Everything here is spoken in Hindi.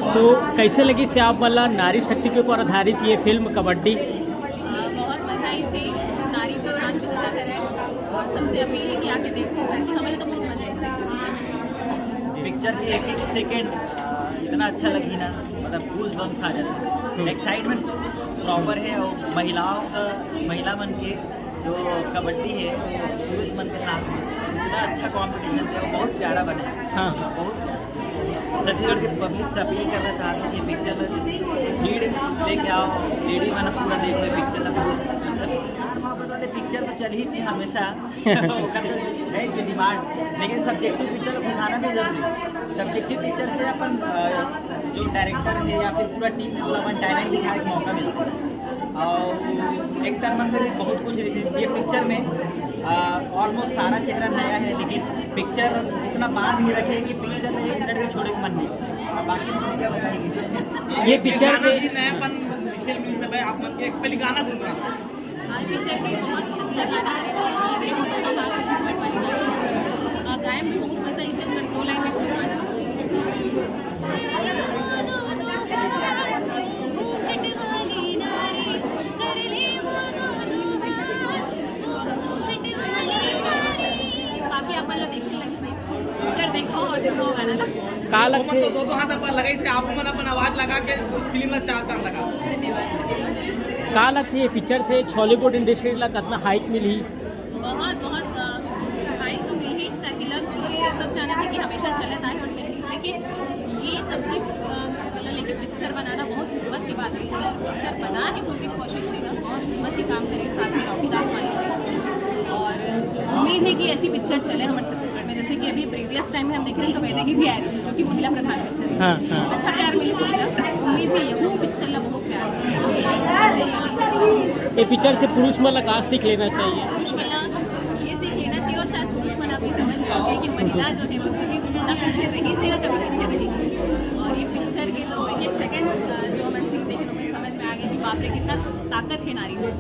तो कैसे लगी से आप मतलब नारी शक्ति के ऊपर आधारित ये फिल्म कबड्डी? बहुत मजा आई थी। नारी प्रधान चित्रकला है और सबसे अपील है कि आके देखो, कि हमें तो बहुत मजा आई। पिक्चर की एक एक सेकेंड इतना अच्छा लगी ना, मतलब गूज बम्स आ जाते हैं। एक्साइटमेंट प्रॉपर है और महिला मन के जो कबड्डी है पुरुष मन के साथ इतना अच्छा कंपटीशन है, वो बहुत प्यारा बना है। हाँ। बहुत छत्तीसगढ़ के पब्लिक से अपील करना चाहते हैं कि पिक्चर भीड़ लेके आओ, लेडी मन पूरा देखो ये पिक्चर अच्छा। बता दें पिक्चर तो चल ही थी हमेशा है डिमांड, लेकिन सब्जेक्टिव पिक्चर को दिखाना भी जरूरी है। सब्जेक्टिव पिक्चर से अपन जो डायरेक्टर है या फिर पूरा टीम है पूरा अपन टैलेंट दिखाने का मौका मिलता है। और एक्टर मन में भी बहुत कुछ रहती। ये पिक्चर में ऑलमोस्ट सारा चेहरा नया है, लेकिन पिक्चर इतना बांध के रखे कि पिक्चर में 1 मिनट भी छोड़े के मन नहीं। बाकी मुझे क्या बताएगी ये पिक्चर से नयापन फिल्म सब है आप मन के एक पहले गाना गुनगुना पिक्चर भी बहुत अच्छा गाना है, गायन भी बहुत मजा इसे अगर 2 लाइन में बाकी आपल्याला देखील लगे पिक्चर देखो और सुनो गाना का लगते तो दो हाथ अपन लगा इसके आप मन अपन आवाज लगा के फिल्म में 4 चांद लगा। का लगती है पिक्चर से हॉलीवुड इंडस्ट्री ला कितना हाइक मिली? बहुत बहुत हाइक तो मिली ही, ताकि लव स्टोरी सब चाहते थे कि हमेशा चलत आए और चली, लेकिन ये सब्जेक्ट लेके पिक्चर बनाना बहुत हिम्मत की बात है। पिक्चर बनाने की पूरी कोशिश की, बहुत हिम्मत के काम करे साथ में रॉकी दास वाली जी, और उम्मीद है कि ऐसी पिक्चर चले हमारे छत्तीसगढ़ में। जैसे कि अभी प्रीवियस टाइम में हम देख रहे हैं तो वैदेही भी आई थी, जो कि महिला प्रधान पिक्चर है। हाँ, हाँ। अच्छा प्यार मिली सुविधा, उम्मीद है ये वो पिक्चर ला बहुत प्यार ये पिक्चर से पुरुष मतलब का सीख लेना चाहिए? पुरुष महिला ये सीख लेना चाहिए, और शायद पुरुष मन अपनी समझ पाओगे कि महिला जो है वो कभी ना पीछे रही से ना कभी पीछे रही। और ये पिक्चर के तो 1 सेकंड जो हम सीखते हैं, हमें समझ में आ गया कि बाप रे कितना ताकत है नारी में।